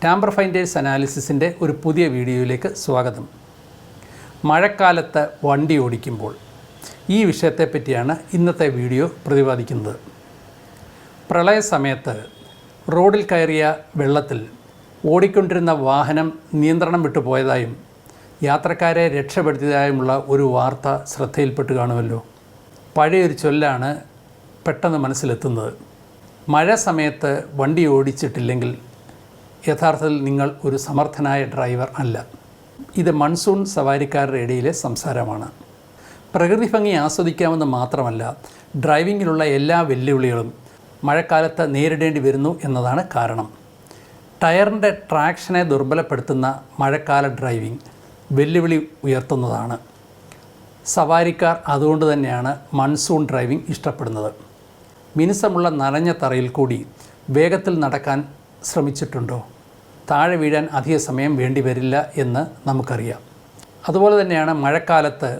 Tamper finders അനാലിസിസിൻ്റെ ഒരു പുതിയ വീഡിയോയിലേക്ക് സ്വാഗതം. മഴക്കാലത്ത് വണ്ടി ഓടിക്കുമ്പോൾ ഈ വിഷയത്തെപ്പറ്റിയാണ് ഇന്നത്തെ വീഡിയോ പ്രതിപാദിക്കുന്നത്. പ്രളയ സമയത്ത് റോഡിൽ കയറിയ വെള്ളത്തിൽ ഓടിക്കൊണ്ടിരുന്ന വാഹനം നിയന്ത്രണം വിട്ടുപോയതായും യാത്രക്കാരെ രക്ഷപ്പെടുത്തിയതായുമുള്ള ഒരു വാർത്ത ശ്രദ്ധയിൽപ്പെട്ട് കാണുമല്ലോ. പഴയൊരു ചൊല്ലാണ് പെട്ടെന്ന് മനസ്സിലെത്തുന്നത്. മഴ സമയത്ത് വണ്ടി ഓടിച്ചിട്ടില്ലെങ്കിൽ യഥാർത്ഥത്തിൽ നിങ്ങൾ ഒരു സമർത്ഥനായ ഡ്രൈവർ അല്ല. ഇത് മൺസൂൺ സവാരിക്കാരുടെ ഇടയിലെ സംസാരമാണ്. പ്രകൃതി ഭംഗി ആസ്വദിക്കാമെന്ന് മാത്രമല്ല, ഡ്രൈവിങ്ങിലുള്ള എല്ലാ വെല്ലുവിളികളും മഴക്കാലത്ത് നേരിടേണ്ടി വരുന്നു എന്നതാണ് കാരണം. ടയറിൻ്റെ ട്രാക്ഷനെ ദുർബലപ്പെടുത്തുന്ന മഴക്കാല ഡ്രൈവിംഗ് വെല്ലുവിളി ഉയർത്തുന്നതാണ്. സവാരിക്കാർ അതുകൊണ്ട് തന്നെയാണ് മൺസൂൺ ഡ്രൈവിംഗ് ഇഷ്ടപ്പെടുന്നത്. മിനുസമുള്ള നനഞ്ഞ തറയിൽ കൂടി വേഗത്തിൽ നടക്കാൻ ശ്രമിച്ചിട്ടുണ്ടോ? താഴെ വീഴാൻ അധിക സമയം വേണ്ടി വരില്ല എന്ന് നമുക്കറിയാം. അതുപോലെ തന്നെയാണ് മഴക്കാലത്ത്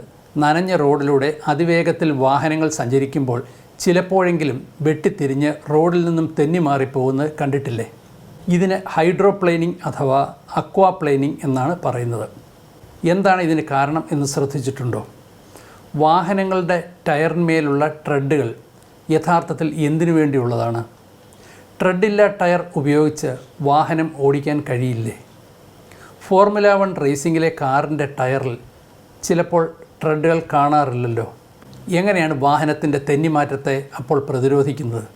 നനഞ്ഞ റോഡിലൂടെ അതിവേഗത്തിൽ വാഹനങ്ങൾ സഞ്ചരിക്കുമ്പോൾ ചിലപ്പോഴെങ്കിലും വെട്ടിത്തിരിഞ്ഞ് റോഡിൽ നിന്നും തെന്നിമാറിപ്പോകുന്നത് കണ്ടിട്ടില്ലേ? ഇതിന് ഹൈഡ്രോപ്ലേനിങ് അഥവാ അക്വാപ്ലേനിങ് എന്നാണ് പറയുന്നത്. എന്താണ് ഇതിന് കാരണം എന്ന് ശ്രദ്ധിച്ചിട്ടുണ്ടോ? വാഹനങ്ങളുടെ ടയറിന്മേലുള്ള ട്രെഡുകൾ യഥാർത്ഥത്തിൽ എന്തിനു വേണ്ടിയുള്ളതാണ്? ട്രെഡില്ല ടയർ ഉപയോഗിച്ച് വാഹനം ഓടിക്കാൻ കഴിയില്ലേ? ഫോർമുല 1 റേസിങ്ങിലെ കാറിൻ്റെ ടയറിൽ ചിലപ്പോൾ ട്രെഡുകൾ കാണാറില്ലല്ലോ. എങ്ങനെയാണ് വാഹനത്തിൻ്റെ തെന്നിമാറ്റത്തെ അപ്പോൾ പ്രതിരോധിക്കുന്നത്?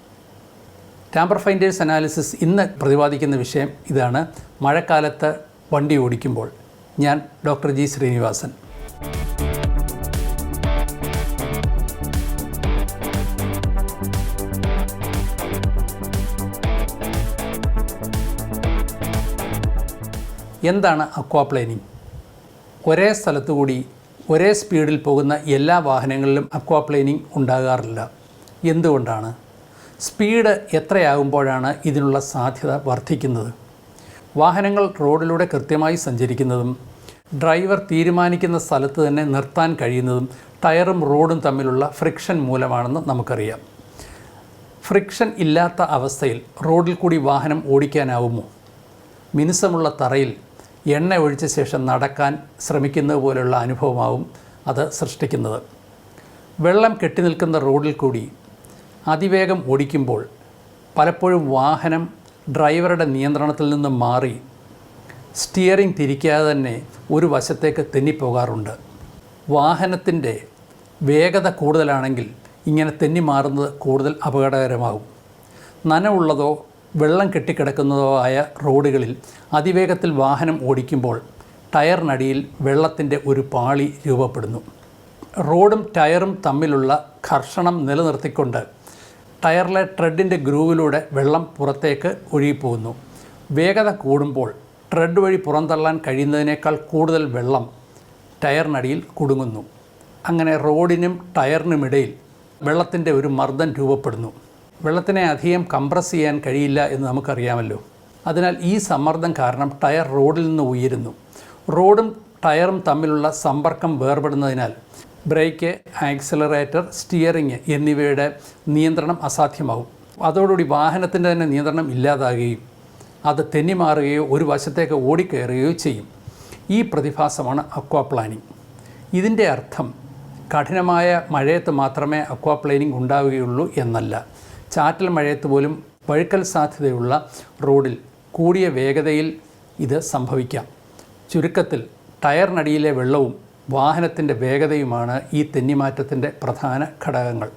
ടാമ്പർ ഫൈൻഡേഴ്സ് അനാലിസിസ് ഇന്ന് പ്രതിപാദിക്കുന്ന വിഷയം ഇതാണ്: മഴക്കാലത്ത് വണ്ടി ഓടിക്കുമ്പോൾ. ഞാൻ ഡോക്ടർ ജി ശ്രീനിവാസൻ. എന്താണ് അക്വാപ്ലേനിങ്? ഒരേ സ്ഥലത്തുകൂടി ഒരേ സ്പീഡിൽ പോകുന്ന എല്ലാ വാഹനങ്ങളിലും അക്വാപ്ലേനിങ് ഉണ്ടാകാറില്ല. എന്തുകൊണ്ടാണ്? സ്പീഡ് എത്രയാകുമ്പോഴാണ് ഇതിനുള്ള സാധ്യത വർദ്ധിക്കുന്നത്? വാഹനങ്ങൾ റോഡിലൂടെ കൃത്യമായി സഞ്ചരിക്കുന്നതും ഡ്രൈവർ തീരുമാനിക്കുന്ന സ്ഥലത്ത് തന്നെ നിർത്താൻ കഴിയുന്നതും ടയറും റോഡും തമ്മിലുള്ള ഫ്രിക്ഷൻ മൂലമാണെന്ന് നമുക്കറിയാം. ഫ്രിക്ഷൻ ഇല്ലാത്ത അവസ്ഥയിൽ റോഡിൽ കൂടി വാഹനം ഓടിക്കാനാവുമോ? മിനുസമുള്ള തറയിൽ എണ്ണ ഒഴിച്ച ശേഷം നടക്കാൻ ശ്രമിക്കുന്നത് പോലുള്ള അനുഭവമാവും അത് സൃഷ്ടിക്കുന്നത്. വെള്ളം കെട്ടിനിൽക്കുന്ന റോഡിൽ കൂടി അതിവേഗം ഓടിക്കുമ്പോൾ പലപ്പോഴും വാഹനം ഡ്രൈവറുടെ നിയന്ത്രണത്തിൽ നിന്നും മാറി സ്റ്റിയറിംഗ് തിരിക്കാതെ തന്നെ ഒരു വശത്തേക്ക് തെന്നിപ്പോകാറുണ്ട്. വാഹനത്തിൻ്റെ വേഗത കൂടുതലാണെങ്കിൽ ഇങ്ങനെ തെന്നിമാറുന്നത് കൂടുതൽ അപകടകരമാകും. നനവുള്ളതോ വെള്ളം കെട്ടിക്കിടക്കുന്നതോ ആയ റോഡുകളിൽ അതിവേഗത്തിൽ വാഹനം ഓടിക്കുമ്പോൾ ടയറിനടിയിൽ വെള്ളത്തിൻ്റെ ഒരു പാളി രൂപപ്പെടുന്നു. റോഡും ടയറും തമ്മിലുള്ള ഘർഷണം നിലനിർത്തിക്കൊണ്ട് ടയറിലെ ട്രെഡിൻ്റെ ഗ്രൂവിലൂടെ വെള്ളം പുറത്തേക്ക് ഒഴുകിപ്പോകുന്നു. വേഗത കൂടുമ്പോൾ ട്രെഡ് വഴി പുറന്തള്ളാൻ കഴിയുന്നതിനേക്കാൾ കൂടുതൽ വെള്ളം ടയറിനടിയിൽ കുടുങ്ങുന്നു. അങ്ങനെ റോഡിനും ടയറിനുമിടയിൽ വെള്ളത്തിൻ്റെ ഒരു മർദ്ദം രൂപപ്പെടുന്നു. വെള്ളത്തിനെ അധികം കംപ്രസ് ചെയ്യാൻ കഴിയില്ല എന്ന് നമുക്കറിയാമല്ലോ. അതിനാൽ ഈ സമ്മർദ്ദം കാരണം ടയർ റോഡിൽ നിന്ന് ഉയരുന്നു. റോഡും ടയറും തമ്മിലുള്ള സമ്പർക്കം വേർപെടുന്നതിനാൽ ബ്രേക്ക്, ആക്സിലറേറ്റർ, സ്റ്റിയറിംഗ് എന്നിവയുടെ നിയന്ത്രണം അസാധ്യമാകും. അതോടുകൂടി വാഹനത്തിൻ്റെ തന്നെ നിയന്ത്രണം ഇല്ലാതാകുകയും അത് തെന്നിമാറുകയോ ഒരു വശത്തേക്ക് ഓടിക്കയറുകയോ ചെയ്യും. ഈ പ്രതിഭാസമാണ് അക്വാപ്ലാനിങ്. ഇതിൻ്റെ അർത്ഥം കഠിനമായ മഴയത്ത് മാത്രമേ അക്വാപ്ലേനിങ് ഉണ്ടാവുകയുള്ളൂ എന്നല്ല. ചാറ്റൽ മഴയത്ത് പോലും വഴുക്കൽ സാധ്യതയുള്ള റോഡിൽ കൂടിയ വേഗതയിൽ ഇത് സംഭവിക്കാം. ചുരുക്കത്തിൽ ടയറിനടിയിലെ വെള്ളവും വാഹനത്തിൻ്റെ വേഗതയുമാണ് ഈ തെന്നിമാറ്റത്തിൻ്റെ പ്രധാന ഘടകങ്ങൾ.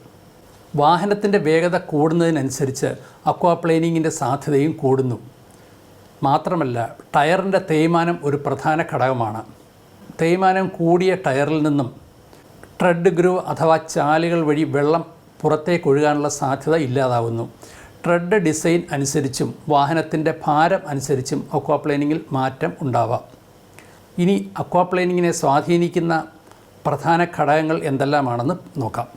വാഹനത്തിൻ്റെ വേഗത കൂടുന്നതിനനുസരിച്ച് അക്വാപ്ലേനിങ്ങിൻ്റെ സാധ്യതയും കൂടുന്നു. മാത്രമല്ല, ടയറിൻ്റെ തേയ്മാനം ഒരു പ്രധാന ഘടകമാണ്. തേയ്മാനം കൂടിയ ടയറിൽ നിന്നും ട്രെഡ് ഗ്രൂവ് അഥവാ ചാലുകൾ വഴി വെള്ളം പുറത്തേക്ക് ഒഴുകാനുള്ള സാധ്യത ഇല്ലാതാവുന്നു. ട്രെഡ് ഡിസൈൻ അനുസരിച്ചും വാഹനത്തിൻ്റെ ഭാരം അനുസരിച്ചും അക്വാപ്ലേനിങ്ങിൽ മാറ്റം ഉണ്ടാവാം. ഇനി അക്വാപ്ലേനിങ്ങിനെ സ്വാധീനിക്കുന്ന പ്രധാന ഘടകങ്ങൾ എന്തെല്ലാമാണെന്ന് നോക്കാം.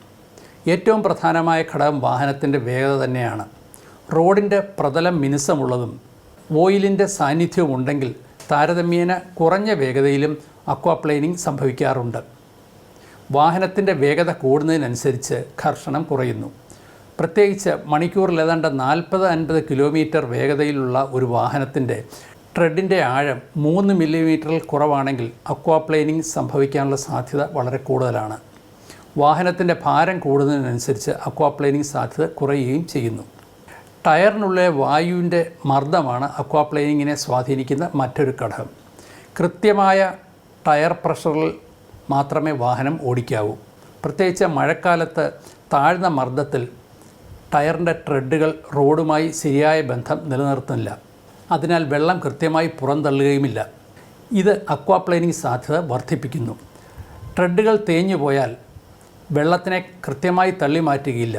ഏറ്റവും പ്രധാനമായ ഘടകം വാഹനത്തിൻ്റെ വേഗത തന്നെയാണ്. റോഡിൻ്റെ പ്രതലം മിനുസമുള്ളതും ഓയിലിൻ്റെ സാന്നിധ്യവും ഉണ്ടെങ്കിൽ താരതമ്യേന കുറഞ്ഞ വേഗതയിലും അക്വാപ്ലേനിങ് സംഭവിക്കാറുണ്ട്. വാഹനത്തിൻ്റെ വേഗത കൂടുന്നതിനനുസരിച്ച് ഘർഷണം കുറയുന്നു. പ്രത്യേകിച്ച് മണിക്കൂറിൽ ഏതാണ്ട് 40-50 കിലോമീറ്റർ വേഗതയിലുള്ള ഒരു വാഹനത്തിൻ്റെ ട്രെഡിൻ്റെ ആഴം 3 മില്ലിമീറ്ററിൽ കുറവാണെങ്കിൽ അക്വാപ്ലേനിങ് സംഭവിക്കാനുള്ള സാധ്യത വളരെ കൂടുതലാണ്. വാഹനത്തിൻ്റെ ഭാരം കൂടുന്നതിനനുസരിച്ച് അക്വാപ്ലേനിങ് സാധ്യത കുറയുകയും ചെയ്യുന്നു. ടയറിനുള്ളിലെ വായുവിൻ്റെ മർദ്ദമാണ് അക്വാപ്ലേനിങ്ങിനെ സ്വാധീനിക്കുന്ന മറ്റൊരു ഘടകം. കൃത്യമായ ടയർ പ്രഷറിൽ മാത്രമേ വാഹനം ഓടിക്കാവൂ. പ്രത്യേകിച്ച് മഴക്കാലത്ത് താഴ്ന്ന മർദ്ദത്തിൽ ടയറിൻ്റെ ട്രെഡുകൾ റോഡുമായി ശരിയായ ബന്ധം നിലനിർത്തുന്നില്ല. അതിനാൽ വെള്ളം കൃത്യമായി പുറന്തള്ളുകയുമില്ല. ഇത് അക്വാപ്ലേനിങ് സാധ്യത വർദ്ധിപ്പിക്കുന്നു. ട്രെഡുകൾ തേഞ്ഞു പോയാൽ വെള്ളത്തിനെ കൃത്യമായി തള്ളി മാറ്റുകയില്ല.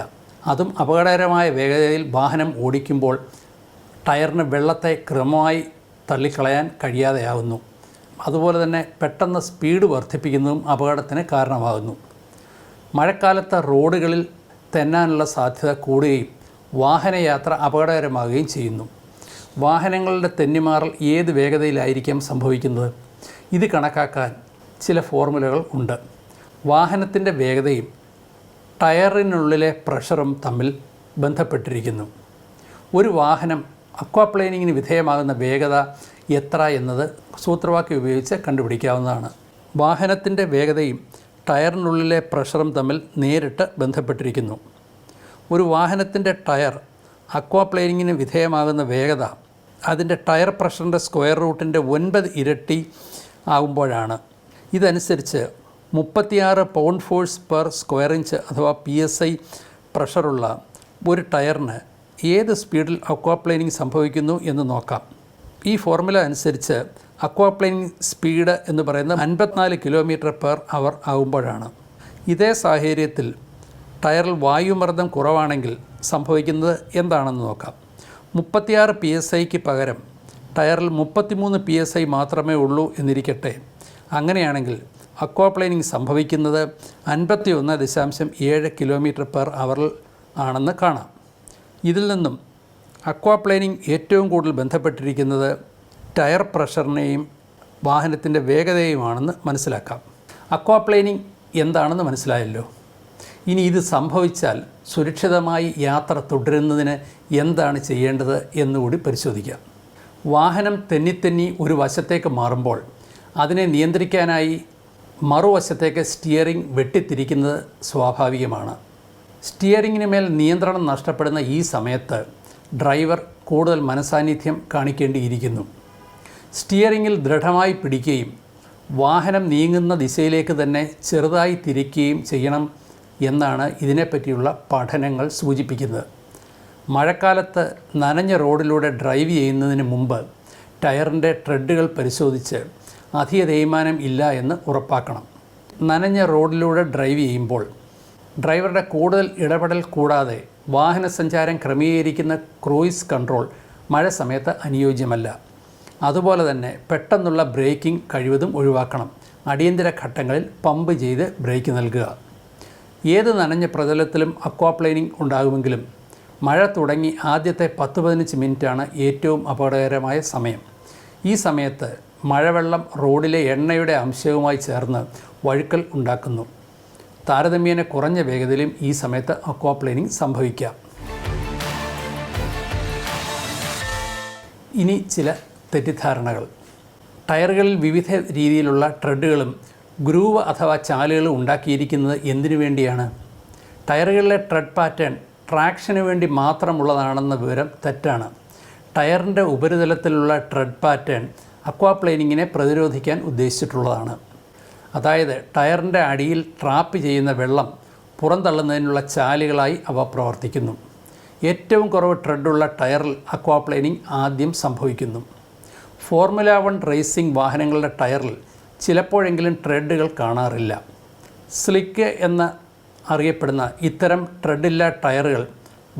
അതും അപകടകരമായ വേഗതയിൽ വാഹനം ഓടിക്കുമ്പോൾ ടയറിന് വെള്ളത്തെ ക്രമമായി തള്ളിക്കളയാൻ കഴിയാതെയാകുന്നു. അതുപോലെ തന്നെ പെട്ടെന്ന് സ്പീഡ് വർദ്ധിപ്പിക്കുന്നതും അപകടത്തിന് കാരണമാകുന്നു. മഴക്കാലത്ത് റോഡുകളിൽ തെന്നാനുള്ള സാധ്യത കൂടുകയും വാഹനയാത്ര അപകടകരമാകുകയും ചെയ്യുന്നു. വാഹനങ്ങളുടെ തെന്നിമാറൽ ഏത് വേഗതയിലായിരിക്കാം സംഭവിക്കുന്നത്? ഇത് കണക്കാക്കാൻ ചില ഫോർമുലകൾ ഉണ്ട്. വാഹനത്തിൻ്റെ വേഗതയും ടയറിനുള്ളിലെ പ്രഷറും തമ്മിൽ ബന്ധപ്പെട്ടിരിക്കുന്നു. ഒരു വാഹനം അക്വാപ്ലേനിങ്ങിന് വിധേയമാകുന്ന വേഗത എത്ര എന്നത് സൂത്രവാക്യം ഉപയോഗിച്ച് കണ്ടുപിടിക്കാവുന്നതാണ്. വാഹനത്തിൻ്റെ വേഗതയും ടയറിനുള്ളിലെ പ്രഷറും തമ്മിൽ നേരിട്ട് ബന്ധപ്പെട്ടിരിക്കുന്നു. ഒരു വാഹനത്തിൻ്റെ ടയർ അക്വാപ്ലേനിങ്ങിന് വിധേയമാകുന്ന വേഗത അതിൻ്റെ ടയർ പ്രഷറിൻ്റെ സ്ക്വയർ റൂട്ടിൻ്റെ 9 ഇരട്ടി ആകുമ്പോഴാണ്. ഇതനുസരിച്ച് 36 pound force per square inch അഥവാ PSI പ്രഷറുള്ള ഒരു ടയറിന് ഏത് സ്പീഡിൽ അക്വാപ്ലേനിങ് സംഭവിക്കുന്നു എന്ന് നോക്കാം. ഈ ഫോർമുല അനുസരിച്ച് അക്വാപ്ലേനിങ് സ്പീഡ് എന്ന് പറയുന്നത് 54 km/h ആകുമ്പോഴാണ്. ഇതേ സാഹചര്യത്തിൽ ടയറിൽ വായുമർദ്ദം കുറവാണെങ്കിൽ സംഭവിക്കുന്നത് എന്താണെന്ന് നോക്കാം. 36 PSIക്ക് പകരം ടയറിൽ 33 PSI മാത്രമേ ഉള്ളൂ എന്നിരിക്കട്ടെ. അങ്ങനെയാണെങ്കിൽ അക്വാപ്ലേനിങ് സംഭവിക്കുന്നത് 51.7 km/h ആണെന്ന് കാണാം. ഇതിൽ നിന്നും അക്വാപ്ലേനിങ് ഏറ്റവും കൂടുതൽ ബന്ധപ്പെട്ടിരിക്കുന്നത് ടയർ പ്രഷറിനെയും വാഹനത്തിൻ്റെ വേഗതയുമാണെന്ന് മനസ്സിലാക്കാം. അക്വാപ്ലേനിങ് എന്താണെന്ന് മനസ്സിലായല്ലോ. ഇനി ഇത് സംഭവിച്ചാൽ സുരക്ഷിതമായി യാത്ര തുടരുന്നതിന് എന്താണ് ചെയ്യേണ്ടത് എന്നുകൂടി പരിശോധിക്കാം. വാഹനം തെന്നിത്തെന്നി ഒരു വശത്തേക്ക് മാറുമ്പോൾ അതിനെ നിയന്ത്രിക്കാനായി മറുവശത്തേക്ക് സ്റ്റിയറിംഗ് വെട്ടിത്തിരിക്കുന്നത് സ്വാഭാവികമാണ്. സ്റ്റിയറിങ്ങിന് മേൽ നിയന്ത്രണം നഷ്ടപ്പെടുന്ന ഈ സമയത്ത് ഡ്രൈവർ കൂടുതൽ മനസാന്നിധ്യം കാണിക്കേണ്ടിയിരിക്കുന്നു. സ്റ്റിയറിങ്ങിൽ ദൃഢമായി പിടിക്കുകയും വാഹനം നീങ്ങുന്ന ദിശയിലേക്ക് തന്നെ ചെറുതായി തിരിക്കുകയും ചെയ്യണം എന്നാണ് ഇതിനെപ്പറ്റിയുള്ള പഠനങ്ങൾ സൂചിപ്പിക്കുന്നത്. മഴക്കാലത്ത് നനഞ്ഞ റോഡിലൂടെ ഡ്രൈവ് ചെയ്യുന്നതിന് മുമ്പ് ടയറിൻ്റെ ട്രെഡുകൾ പരിശോധിച്ച് അധിക തേയ്മാനം ഇല്ല എന്ന് ഉറപ്പാക്കണം. നനഞ്ഞ റോഡിലൂടെ ഡ്രൈവ് ചെയ്യുമ്പോൾ ഡ്രൈവറുടെ കൂടുതൽ ഇടപെടൽ കൂടാതെ വാഹനസഞ്ചാരം ക്രമീകരിക്കുന്ന ക്രൂയിസ് കൺട്രോൾ മഴ സമയത്ത് അനുയോജ്യമല്ല. അതുപോലെ തന്നെ പെട്ടെന്നുള്ള ബ്രേക്കിംഗ് കഴിവതും ഒഴിവാക്കണം. അടിയന്തര ഘട്ടങ്ങളിൽ പമ്പ് ചെയ്ത് ബ്രേക്ക് നൽകുക. ഏത് നനഞ്ഞ പ്രതലത്തിലും അക്വാപ്ലേനിങ് ഉണ്ടാകുമെങ്കിലും മഴ തുടങ്ങി ആദ്യത്തെ 10-15 മിനിറ്റാണ് ഏറ്റവും അപകടകരമായ സമയം. ഈ സമയത്ത് മഴവെള്ളം റോഡിലെ എണ്ണയുടെ അംശവുമായി ചേർന്ന് വഴുക്കൽ ഉണ്ടാക്കുന്നു. താരതമ്യേന കുറഞ്ഞ വേഗതയിലും ഈ സമയത്ത് അക്വാപ്ലേനിങ് സംഭവിക്കാം. ഇനി ചില തെറ്റിദ്ധാരണകൾ. ടയറുകളിൽ വിവിധ രീതിയിലുള്ള ട്രെഡുകളും ഗ്രൂവ് അഥവാ ചാലുകളും ഉണ്ടാക്കിയിരിക്കുന്നത് എന്തിനു വേണ്ടിയാണ്? ടയറുകളിലെ ട്രെഡ് പാറ്റേൺ ട്രാക്ഷന് വേണ്ടി മാത്രമുള്ളതാണെന്ന വിവരം തെറ്റാണ്. ടയറിൻ്റെ ഉപരിതലത്തിലുള്ള ട്രെഡ് പാറ്റേൺ അക്വാപ്ലേനിങ്ങിനെ പ്രതിരോധിക്കാൻ ഉദ്ദേശിച്ചിട്ടുള്ളതാണ്. അതായത് ടയറിൻ്റെ അടിയിൽ ട്രാപ്പ് ചെയ്യുന്ന വെള്ളം പുറന്തള്ളുന്നതിനുള്ള ചാലുകളായി അവ പ്രവർത്തിക്കുന്നു. ഏറ്റവും കുറവ് ട്രെഡുള്ള ടയറിൽ അക്വാപ്ലേനിങ് ആദ്യം സംഭവിക്കുന്നു. ഫോർമുല 1 റേസിംഗ് വാഹനങ്ങളുടെ ടയറിൽ ചിലപ്പോഴെങ്കിലും ട്രെഡുകൾ കാണാറില്ല. സ്ലിക്ക് എന്ന് അറിയപ്പെടുന്ന ഇത്തരം ട്രെഡില്ല ടയറുകൾ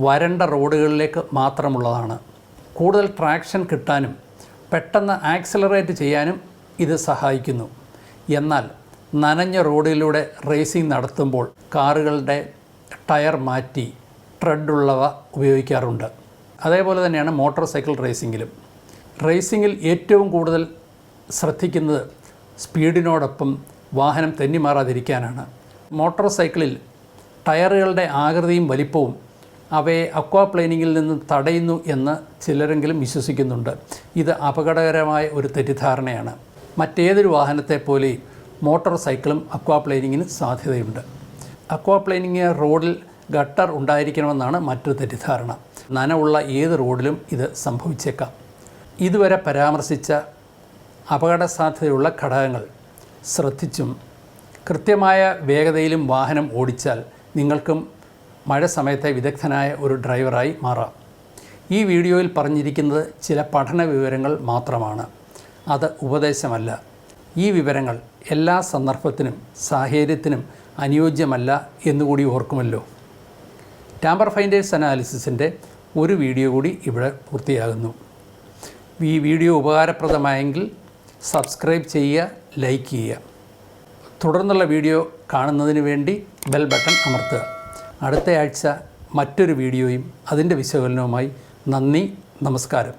വരണ്ട റോഡുകളിലേക്ക് മാത്രമുള്ളതാണ്. കൂടുതൽ ട്രാക്ഷൻ കിട്ടാനും പെട്ടെന്ന് ആക്സിലറേറ്റ് ചെയ്യാനും ഇത് സഹായിക്കുന്നു. എന്നാൽ നനഞ്ഞ റോഡിലൂടെ റേസിംഗ് നടത്തുമ്പോൾ കാറുകളുടെ ടയർ മാറ്റി ട്രെഡുള്ളവ ഉപയോഗിക്കാറുണ്ട്. അതേപോലെ തന്നെയാണ് മോട്ടോർ സൈക്കിൾ റേസിങ്ങിലും. റേസിങ്ങിൽ ഏറ്റവും കൂടുതൽ ശ്രദ്ധിക്കുന്നത് സ്പീഡിനോടൊപ്പം വാഹനം തെന്നിമാറാതിരിക്കാനാണ്. മോട്ടോർ സൈക്കിളിൽ ടയറുകളുടെ ആകൃതിയും വലിപ്പവും അവയെ അക്വാപ്ലേനിങ്ങിൽ നിന്നും തടയുന്നു എന്ന് ചിലരെങ്കിലും വിശ്വസിക്കുന്നുണ്ട്. ഇത് അപകടകരമായ ഒരു തെറ്റിദ്ധാരണയാണ്. മറ്റേതൊരു വാഹനത്തെ പോലെ മോട്ടോർ സൈക്കിളും അക്വാപ്ലേനിങ്ങിന് സാധ്യതയുണ്ട്. അക്വാപ്ലേനിങ് റോഡിൽ ഗട്ടർ ഉണ്ടായിരിക്കണമെന്നാണ് മറ്റൊരു തെറ്റിദ്ധാരണ. നനവുള്ള ഏത് റോഡിലും ഇത് സംഭവിച്ചേക്കാം. ഇതുവരെ പരാമർശിച്ച അപകട സാധ്യതയുള്ള ഘടകങ്ങൾ ശ്രദ്ധിച്ചും കൃത്യമായ വേഗതയിലും വാഹനം ഓടിച്ചാൽ നിങ്ങൾക്കും മഴ സമയത്തെ വിദഗ്ധനായ ഒരു ഡ്രൈവറായി മാറാം. ഈ വീഡിയോയിൽ പറഞ്ഞിരിക്കുന്നത് ചില പഠന വിവരങ്ങൾ മാത്രമാണ്. അത് ഉപദേശമല്ല. ഈ വിവരങ്ങൾ എല്ലാ സന്ദർഭത്തിനും സാഹചര്യത്തിനും അനുയോജ്യമല്ല എന്നുകൂടി ഓർക്കുമല്ലോ. ടാമ്പർ ഫൈൻഡേഴ്സ് അനാലിസിസിൻ്റെ ഒരു വീഡിയോ കൂടി ഇവിടെ പൂർത്തിയാകുന്നു. ഈ വീഡിയോ ഉപകാരപ്രദമായെങ്കിൽ സബ്സ്ക്രൈബ് ചെയ്യുക, ലൈക്ക് ചെയ്യുക. തുടർന്നുള്ള വീഡിയോ കാണുന്നതിന് വേണ്ടി ബെൽ ബട്ടൺ അമർത്തുക. അടുത്ത ആഴ്ച മറ്റൊരു വീഡിയോയും അതിൻ്റെ വിശകലനവുമായി. നന്ദി, നമസ്കാരം.